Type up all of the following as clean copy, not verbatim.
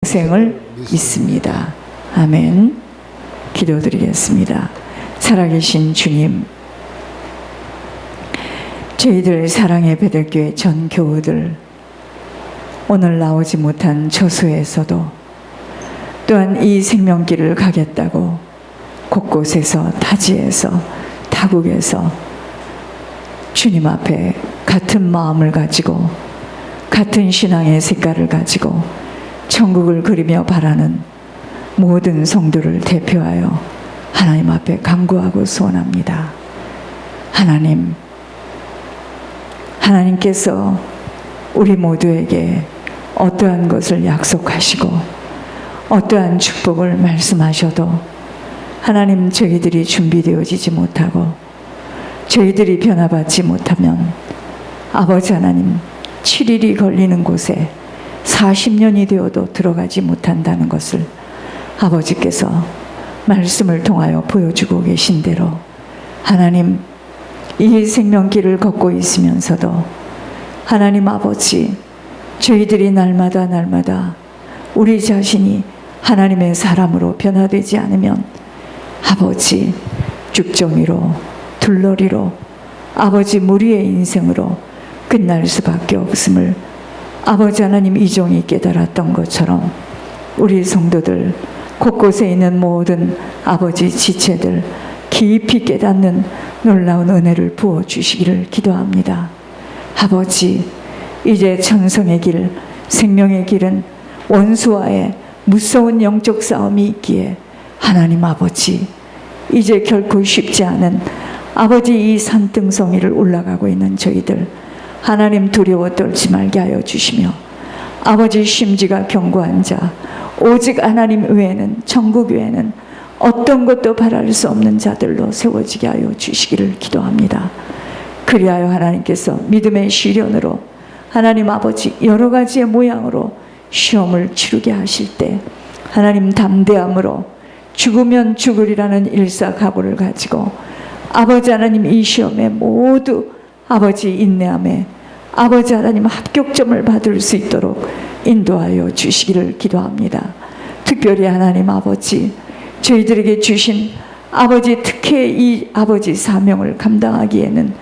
생을 믿습니다. 아멘. 기도드리겠습니다. 살아계신 주님, 저희들 사랑의 베들교회 전 교우들, 오늘 나오지 못한 처소에서도 또한 이 생명길을 가겠다고 곳곳에서 타지에서 타국에서 주님 앞에 같은 마음을 가지고 같은 신앙의 색깔을 가지고 천국을 그리며 바라는 모든 성도를 대표하여 하나님 앞에 간구하고 소원합니다. 하나님께서 우리 모두에게 어떠한 것을 약속하시고 어떠한 축복을 말씀하셔도 하나님, 저희들이 준비되어지지 못하고 저희들이 변화받지 못하면 아버지 하나님, 7일이 걸리는 곳에 40년이 되어도 들어가지 못한다는 것을 아버지께서 말씀을 통하여 보여주고 계신 대로 하나님, 이 생명길을 걷고 있으면서도 하나님 아버지, 저희들이 날마다 우리 자신이 하나님의 사람으로 변화되지 않으면 아버지, 죽정이로 둘러리로 아버지 무리의 인생으로 끝날 수밖에 없음을 아버지 하나님, 이종이 깨달았던 것처럼 우리 성도들 곳곳에 있는 모든 아버지 지체들 깊이 깨닫는 놀라운 은혜를 부어주시기를 기도합니다. 아버지, 이제 천성의 길, 생명의 길은 원수와의 무서운 영적 싸움이 있기에 하나님 아버지, 이제 결코 쉽지 않은 아버지 이 산등성이를 올라가고 있는 저희들 하나님, 두려워 떨지 말게 하여 주시며 아버지, 심지가 견고한 자 오직 하나님 외에는, 천국 외에는 어떤 것도 바랄 수 없는 자들로 세워지게 하여 주시기를 기도합니다. 그리하여 하나님께서 믿음의 시련으로 하나님 아버지, 여러 가지의 모양으로 시험을 치르게 하실 때 하나님, 담대함으로 죽으면 죽으리라는 일사각오를 가지고 아버지 하나님, 이 시험에 모두 아버지 인내함에 아버지 하나님 합격점을 받을 수 있도록 인도하여 주시기를 기도합니다. 특별히 하나님 아버지, 저희들에게 주신 아버지 특혜 이 아버지 사명을 감당하기에는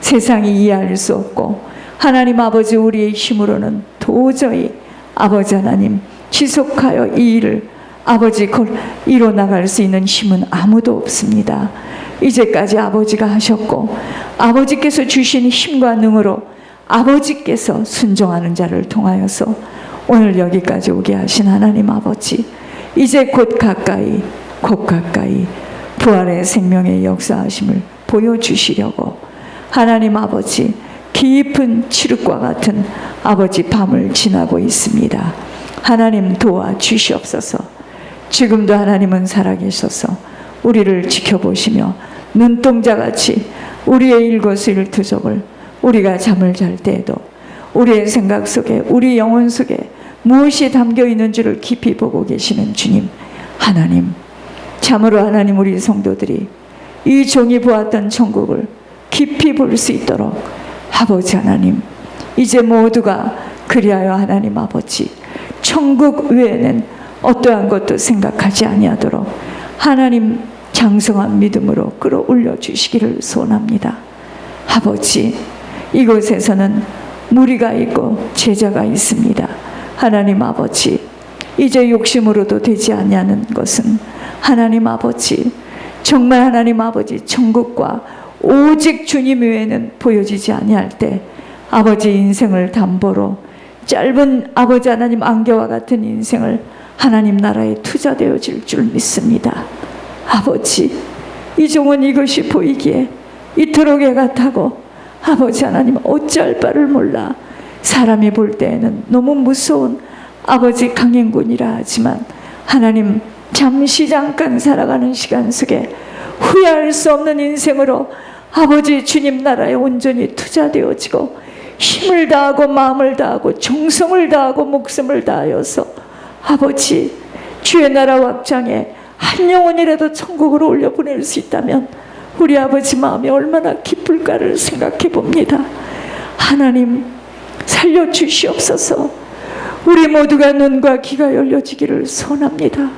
세상이 이해할 수 없고 하나님 아버지, 우리의 힘으로는 도저히 아버지 하나님 지속하여 이 일을 아버지 이뤄나갈 수 있는 힘은 아무도 없습니다. 이제까지 아버지가 하셨고 아버지께서 주신 힘과 능으로 아버지께서 순종하는 자를 통하여서 오늘 여기까지 오게 하신 하나님 아버지, 이제 곧 가까이 부활의 생명의 역사하심을 보여주시려고 하나님 아버지, 깊은 칠흑과 같은 아버지 밤을 지나고 있습니다. 하나님, 도와주시옵소서. 지금도 하나님은 살아계셔서 우리를 지켜보시며 눈동자같이 우리의 일거수일투족을 우리가 잠을 잘 때에도 우리의 생각 속에, 우리 영혼 속에 무엇이 담겨 있는지를 깊이 보고 계시는 주님, 하나님, 참으로 하나님, 우리 성도들이 이 종이 보았던 천국을 깊이 볼 수 있도록 아버지 하나님, 이제 모두가 그리하여 하나님 아버지, 천국 외에는 어떠한 것도 생각하지 아니하도록 하나님 장성한 믿음으로 끌어올려 주시기를 소원합니다. 아버지, 이곳에서는 무리가 있고 제자가 있습니다. 하나님 아버지, 이제 욕심으로도 되지 아니하는 것은 하나님 아버지, 정말 하나님 아버지, 천국과 오직 주님 외에는 보여지지 아니할 때 아버지, 인생을 담보로 짧은 아버지 하나님 안개와 같은 인생을 하나님 나라에 투자되어질 줄 믿습니다. 아버지, 이 종은 이것이 보이기에 이토록 애가 타고 아버지 하나님, 어찌할 바를 몰라 사람이 볼 때에는 너무 무서운 아버지 강행군이라 하지만 하나님, 잠시 잠깐 살아가는 시간 속에 후회할 수 없는 인생으로 아버지 주님 나라에 온전히 투자되어지고 힘을 다하고 마음을 다하고 정성을 다하고 목숨을 다하여서 아버지, 주의 나라 확장에 한 영혼이라도 천국으로 올려보낼 수 있다면 우리 아버지 마음이 얼마나 기쁠까를 생각해 봅니다. 하나님, 살려주시옵소서. 우리 모두가 눈과 귀가 열려지기를 소원합니다.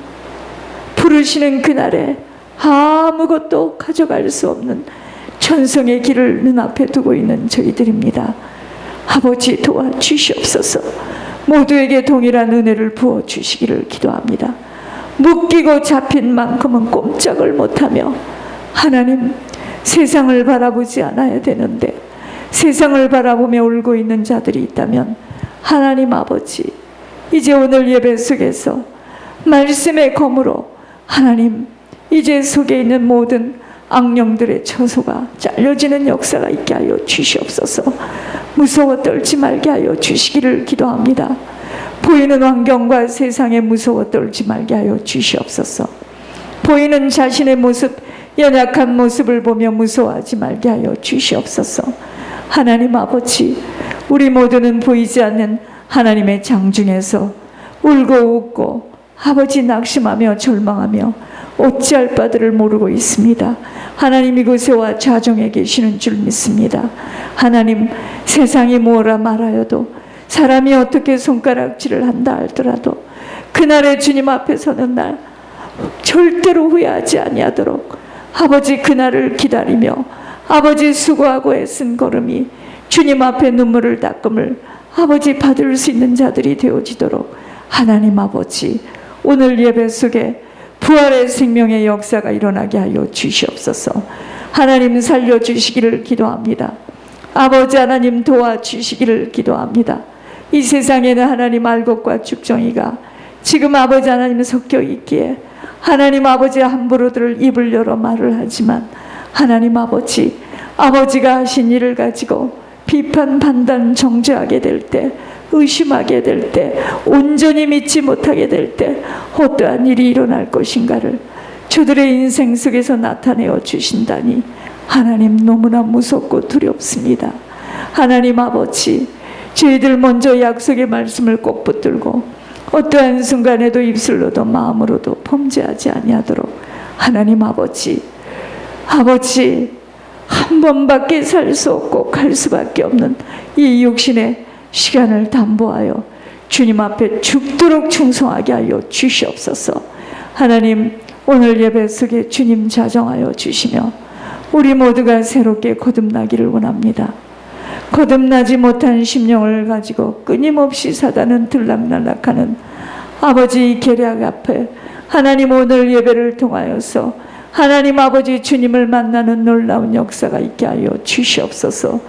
부르시는 그날에 아무것도 가져갈 수 없는 천성의 길을 눈앞에 두고 있는 저희들입니다. 아버지 도와주시옵소서. 모두에게 동일한 은혜를 부어주시기를 기도합니다. 묶이고 잡힌 만큼은 꼼짝을 못하며 하나님, 세상을 바라보지 않아야 되는데 세상을 바라보며 울고 있는 자들이 있다면 하나님 아버지, 이제 오늘 예배 속에서 말씀의 검으로 하나님, 이제 속에 있는 모든 악령들의 처소가 잘려지는 역사가 있게 하여 주시옵소서. 무서워 떨지 말게 하여 주시기를 기도합니다. 보이는 환경과 세상에 무서워 떨지 말게 하여 주시옵소서. 보이는 자신의 모습, 연약한 모습을 보며 무서워하지 말게 하여 주시옵소서. 하나님 아버지, 우리 모두는 보이지 않는 하나님의 장중에서 울고 웃고 아버지 낙심하며 절망하며 어찌할 바들을 모르고 있습니다. 하나님, 이곳에 와 자정에 계시는 줄 믿습니다. 하나님, 세상이 뭐라 말하여도 사람이 어떻게 손가락질을 한다 할더라도 그날에 주님 앞에 서는 날 절대로 후회하지 아니하도록 아버지, 그날을 기다리며 아버지 수고하고 애쓴 걸음이 주님 앞에 눈물을 닦음을 아버지 받을 수 있는 자들이 되어지도록 하나님 아버지, 오늘 예배 속에 부활의 생명의 역사가 일어나게 하여 주시옵소서. 하나님, 살려주시기를 기도합니다. 아버지 하나님, 도와주시기를 기도합니다. 이 세상에는 하나님 알곡과 죽정이가 지금 아버지 하나님 섞여 있기에 하나님 아버지 함부로들 입을 열어 말을 하지만 하나님 아버지, 아버지가 하신 일을 가지고 비판, 판단, 정죄하게 될 때, 의심하게 될 때, 온전히 믿지 못하게 될 때 어떠한 일이 일어날 것인가를 저들의 인생 속에서 나타내어 주신다니 하나님, 너무나 무섭고 두렵습니다. 하나님 아버지, 저희들 먼저 약속의 말씀을 꼭 붙들고 어떠한 순간에도 입술로도 마음으로도 범죄하지 아니하도록 하나님 아버지, 아버지, 한 번밖에 살 수 없고 갈 수밖에 없는 이 육신의 시간을 담보하여 주님 앞에 죽도록 충성하게 하여 주시옵소서. 하나님, 오늘 예배 속에 주님 자정하여 주시며 우리 모두가 새롭게 거듭나기를 원합니다. 거듭나지 못한 심령을 가지고 끊임없이 사단은 들락날락하는 아버지 계략 앞에 하나님, 오늘 예배를 통하여서 하나님 아버지 주님을 만나는 놀라운 역사가 있게 하여 주시옵소서.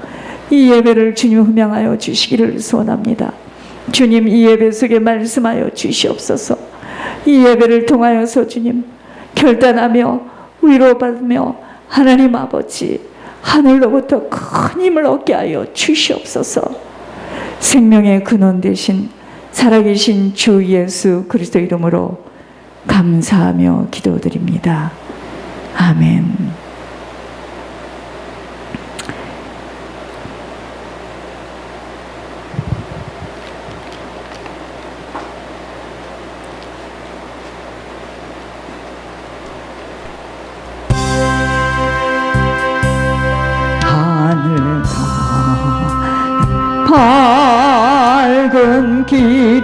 이 예배를 주님 흠양하여 주시기를 소원합니다. 주님, 이 예배 속에 말씀하여 주시옵소서. 이 예배를 통하여서 주님 결단하며 위로받으며 하나님 아버지 하늘로부터 큰 힘을 얻게 하여 주시옵소서. 생명의 근원 되신 살아계신 주 예수 그리스도 이름으로 감사하며 기도드립니다. 아멘. 밝은 길이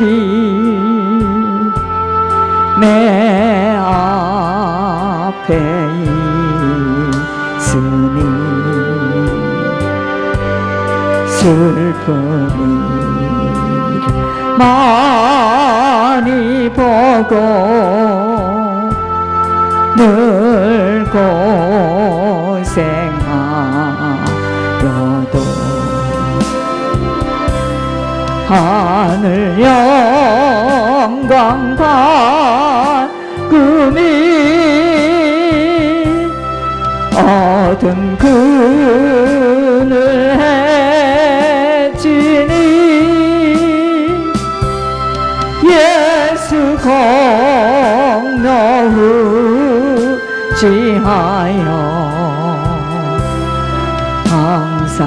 내 앞에 있으니 슬픈 일 많이 보고 늘 고생하여도 하늘 영광 밝음이 어두운 그늘 해지니 예수 공로우지하여 항상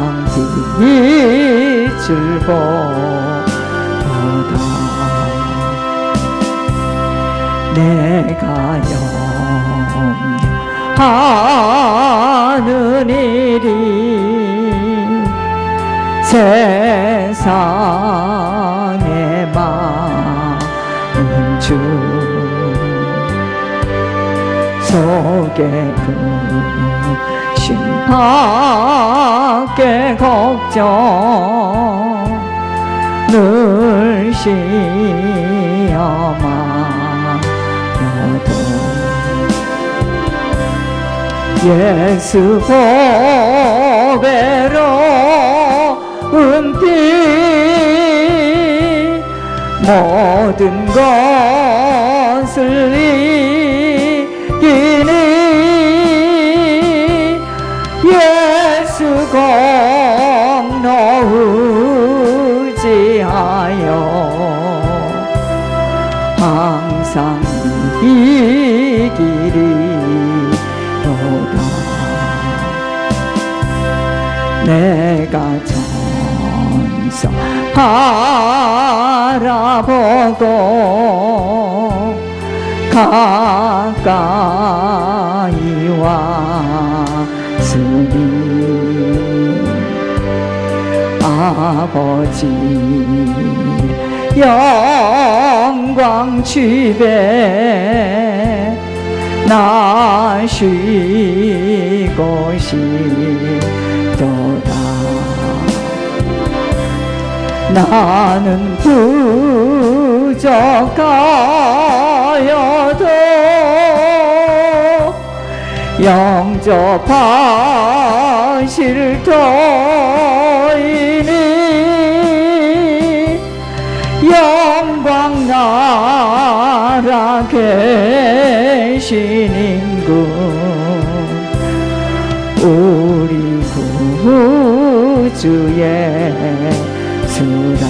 빛을 보다 내가 영하는 일이 세상에 많으니 주 속에 심밖에 걱정 늘 시험하여도 예수 보배로운 피 모든 것을 이기니 예수 공로 의지하여 항상 이기리로다. 내가 전성 바라보고 가까이 왔으니 아버지 영광 집에 나 쉬고 싶도다. 나는 부족하여도 영접하실 터이니 영광 나라 계시는군 우리 구주의 수라.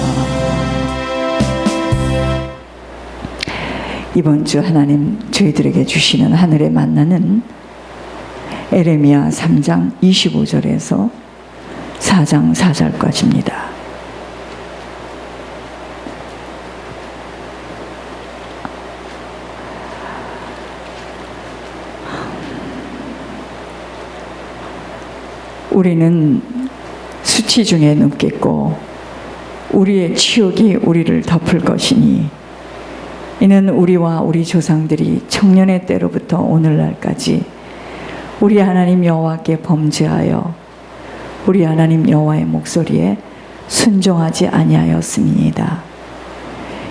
이번 주 하나님 저희들에게 주시는 하늘의 만나는 에레미야 3장 25절에서 4장 4절까지입니다. 우리는 수치 중에 눕겠고 우리의 치욕이 우리를 덮을 것이니 이는 우리와 우리 조상들이 청년의 때로부터 오늘날까지 우리 하나님 여호와께 범죄하여 우리 하나님 여호와의 목소리에 순종하지 아니하였음이니이다.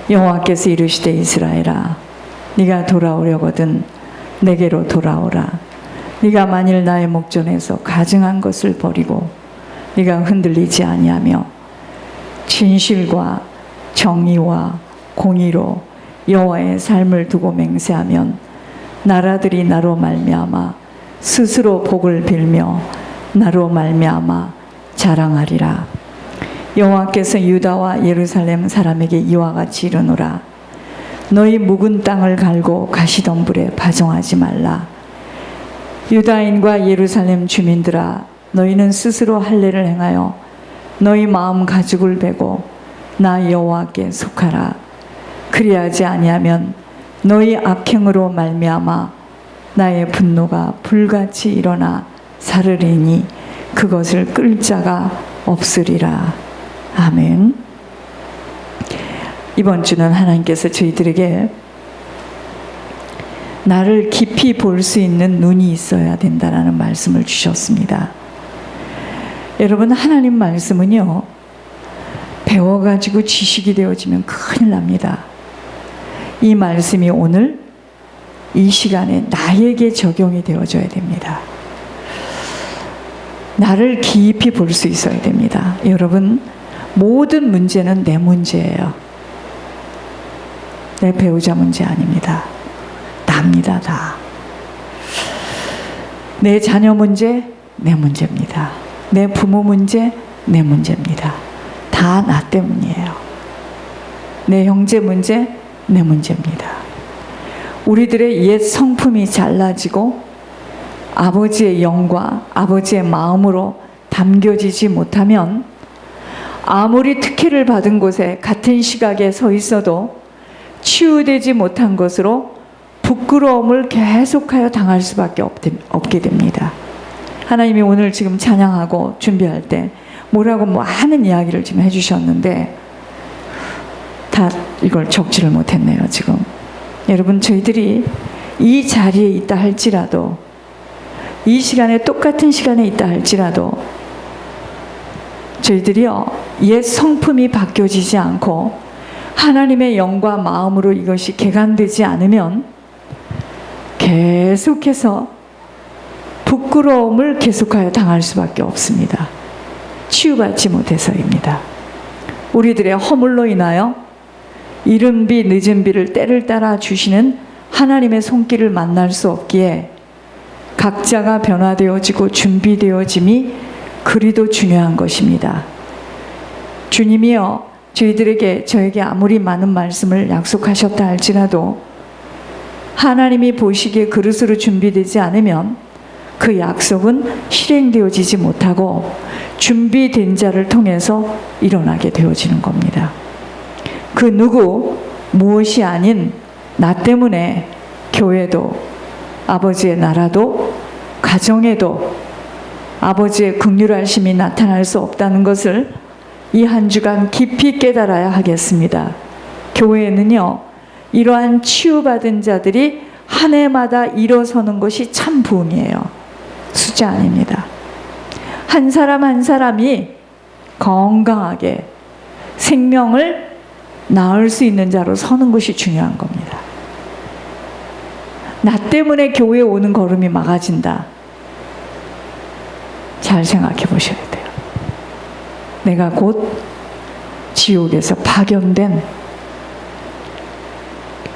여호와께서 이르시되 이스라엘아 네가 돌아오려거든 내게로 돌아오라. 네가 만일 나의 목전에서 가증한 것을 버리고 네가 흔들리지 아니하며 진실과 정의와 공의로 여호와의 삶을 두고 맹세하면 나라들이 나로 말미암아 스스로 복을 빌며 나로 말미암아 자랑하리라. 여호와께서 유다와 예루살렘 사람에게 이와 같이 이르노라. 너희 묵은 땅을 갈고 가시덤불에 파종하지 말라. 유다인과 예루살렘 주민들아 너희는 스스로 할례를 행하여 너희 마음 가죽을 베고 나 여호와께 속하라. 그리하지 아니하면 너희 악행으로 말미암아 나의 분노가 불같이 일어나 사르리니 그것을 끌 자가 없으리라. 아멘. 이번 주는 하나님께서 저희들에게 나를 깊이 볼 수 있는 눈이 있어야 된다라는 말씀을 주셨습니다. 여러분, 하나님 말씀은요, 배워가지고 지식이 되어지면 큰일 납니다. 이 말씀이 오늘 이 시간에 나에게 적용이 되어져야 됩니다. 나를 깊이 볼 수 있어야 됩니다. 여러분, 모든 문제는 내 문제예요. 내 배우자 문제 아닙니다. 납니다, 다. 내 자녀 문제, 내 문제입니다. 내 부모 문제, 내 문제입니다. 다 나 때문이에요. 내 형제 문제, 내 문제입니다. 우리들의 옛 성품이 잘라지고 아버지의 영과 아버지의 마음으로 담겨지지 못하면 아무리 특혜를 받은 곳에 같은 시각에 서 있어도 치유되지 못한 것으로 부끄러움을 계속하여 당할 수밖에 없게 됩니다. 하나님이 오늘 지금 찬양하고 준비할 때 뭐라고 많은 이야기를 지금 해주셨는데 다 이걸 적지를 못했네요. 지금 여러분, 저희들이 이 자리에 있다 할지라도, 이 시간에 똑같은 시간에 있다 할지라도 저희들이요, 옛 성품이 바뀌어지지 않고 하나님의 영과 마음으로 이것이 개간되지 않으면 계속해서 부끄러움을 계속하여 당할 수밖에 없습니다. 치유받지 못해서입니다. 우리들의 허물로 인하여 이른 비 늦은 비를 때를 따라 주시는 하나님의 손길을 만날 수 없기에 각자가 변화되어지고 준비되어짐이 그리도 중요한 것입니다. 주님이여 저에게 아무리 많은 말씀을 약속하셨다 할지라도 하나님이 보시기에 그릇으로 준비되지 않으면 그 약속은 실행되어지지 못하고 준비된 자를 통해서 일어나게 되어지는 겁니다. 그 누구 무엇이 아닌 나 때문에 교회도, 아버지의 나라도, 가정에도 아버지의 긍휼하심이 나타날 수 없다는 것을 이 한 주간 깊이 깨달아야 하겠습니다. 교회에는요, 이러한 치유받은 자들이 한 해마다 일어서는 것이 참 부흥이에요. 숫자 아닙니다. 한 사람 한 사람이 건강하게 생명을 낳을 수 있는 자로 서는 것이 중요한 겁니다. 나 때문에 교회에 오는 걸음이 막아진다. 잘 생각해 보셔야 돼요. 내가 곧 지옥에서 파견된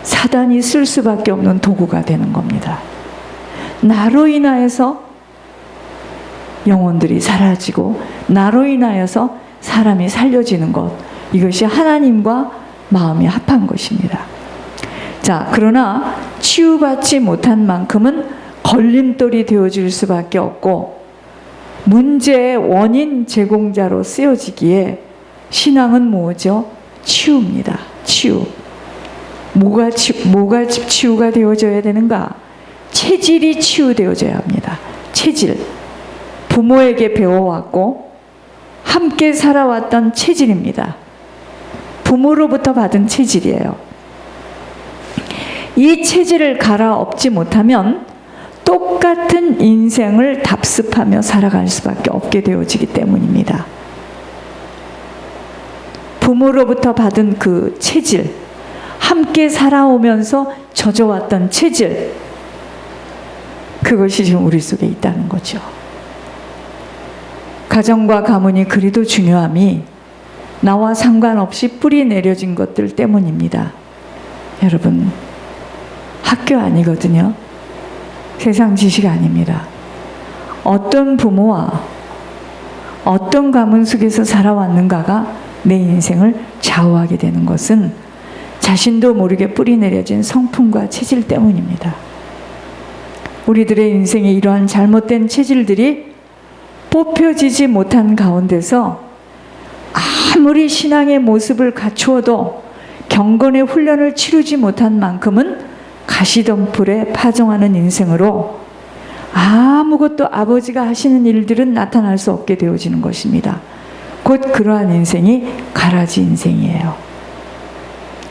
사단이 쓸 수밖에 없는 도구가 되는 겁니다. 나로 인하여서 영혼들이 사라지고 나로 인하여서 사람이 살려지는 것, 이것이 하나님과 마음이 합한 것입니다. 자, 그러나 치유받지 못한 만큼은 걸림돌이 되어질 수밖에 없고 문제의 원인 제공자로 쓰여지기에 신앙은 뭐죠? 치유입니다. 치유. 뭐가 치유가 되어져야 되는가? 체질이 치유되어져야 합니다. 체질. 부모에게 배워왔고 함께 살아왔던 체질입니다. 부모로부터 받은 체질이에요. 이 체질을 갈아엎지 못하면 똑같은 인생을 답습하며 살아갈 수밖에 없게 되어지기 때문입니다. 부모로부터 받은 그 체질, 함께 살아오면서 젖어왔던 체질, 그것이 지금 우리 속에 있다는 거죠. 가정과 가문이 그리도 중요함이 나와 상관없이 뿌리 내려진 것들 때문입니다. 여러분, 학교 아니거든요. 세상 지식 아닙니다. 어떤 부모와 어떤 가문 속에서 살아왔는가가 내 인생을 좌우하게 되는 것은 자신도 모르게 뿌리 내려진 성품과 체질 때문입니다. 우리들의 인생에 이러한 잘못된 체질들이 뽑혀지지 못한 가운데서 아무리 신앙의 모습을 갖추어도 경건의 훈련을 치르지 못한 만큼은 가시덤불에 파종하는 인생으로 아무것도 아버지가 하시는 일들은 나타날 수 없게 되어지는 것입니다. 곧 그러한 인생이 가라지 인생이에요.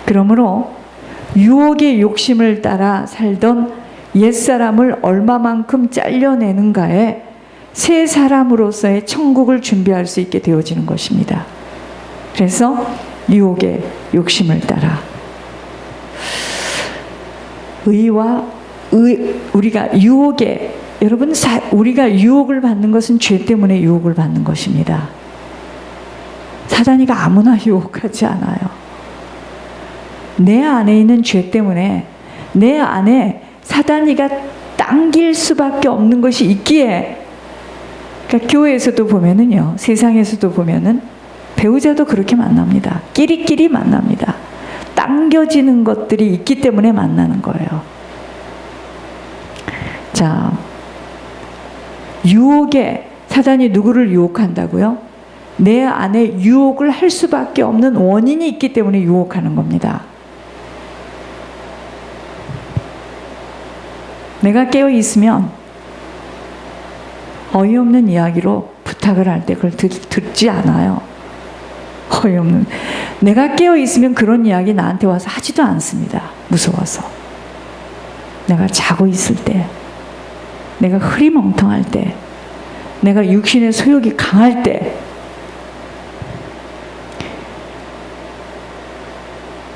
그러므로 유혹의 욕심을 따라 살던 옛사람을 얼마만큼 잘려내는가에 새 사람으로서의 천국을 준비할 수 있게 되어지는 것입니다. 그래서 유혹의 욕심을 따라 우리가 유혹에, 여러분, 우리가 유혹을 받는 것은 죄 때문에 유혹을 받는 것입니다. 사단이가 아무나 유혹하지 않아요. 내 안에 있는 죄 때문에 내 안에 사단이가 당길 수밖에 없는 것이 있기에, 그러니까 교회에서도 보면은요, 세상에서도 보면은 배우자도 그렇게 만납니다. 끼리끼리 만납니다. 당겨지는 것들이 있기 때문에 만나는 거예요. 자, 유혹에, 사단이 누구를 유혹한다고요? 내 안에 유혹을 할 수밖에 없는 원인이 있기 때문에 유혹하는 겁니다. 내가 깨어 있으면 어이없는 이야기로 부탁을 할 때 그걸 듣지 않아요. 어이없는. 내가 깨어 있으면 그런 이야기 나한테 와서 하지도 않습니다. 무서워서. 내가 자고 있을 때, 내가 흐리멍텅할 때, 내가 육신의 소욕이 강할 때,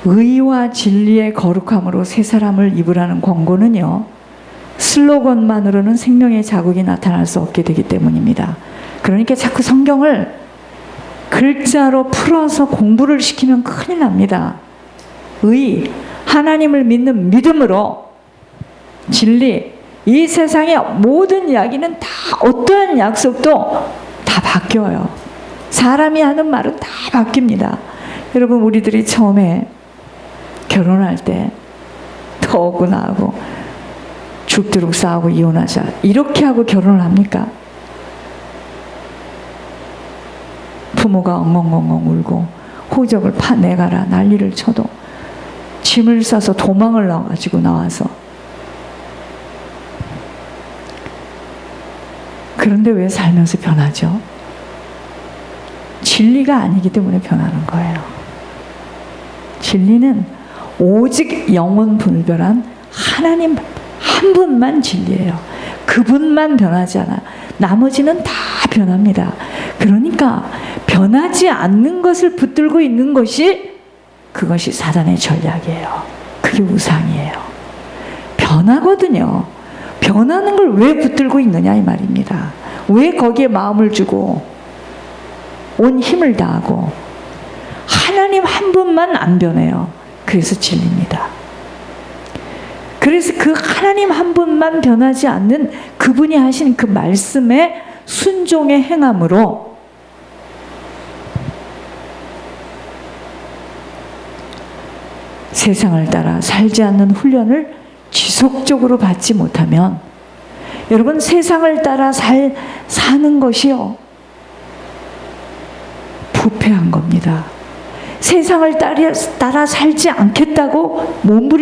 의와 진리의 거룩함으로 새 사람을 입으라는 권고는요, 슬로건만으로는 생명의 자국이 나타날 수 없게 되기 때문입니다. 그러니까 자꾸 성경을 글자로 풀어서 공부를 시키면 큰일 납니다. 의, 하나님을 믿는 믿음으로, 진리, 이 세상의 모든 이야기는 다 어떠한 약속도 다 바뀌어요. 사람이 하는 말은 다 바뀝니다. 여러분, 우리들이 처음에 결혼할 때 더 억울하고 죽도록 싸우고 이혼하자 이렇게 하고 결혼을 합니까? 부모가 엉엉엉엉 울고 호적을 파내가라 난리를 쳐도 짐을 싸서 도망을 나가지고 나와서, 그런데 왜 살면서 변하죠? 진리가 아니기 때문에 변하는 거예요. 진리는 오직 영원분별한 하나님 한 분만 진리예요. 그분만 변하지 않아요. 나머지는 다 변합니다. 그러니까 변하지 않는 것을 붙들고 있는 것이, 그것이 사단의 전략이에요. 그게 우상이에요. 변하거든요. 변하는 걸 왜 붙들고 있느냐 이 말입니다. 왜 거기에 마음을 주고 온 힘을 다하고. 하나님 한 분만 안 변해요. 그래서 진리입니다. 그래서 그 하나님 한 분만 변하지 않는 그분이 하신 그 말씀에 순종의 행함으로 세상을 따라 살지 않는 훈련을 지속적으로 받지 못하면, 여러분, 세상을 따라 사는 것이요, 부패한 겁니다. 세상을 따라 살지 않겠다고 몸부림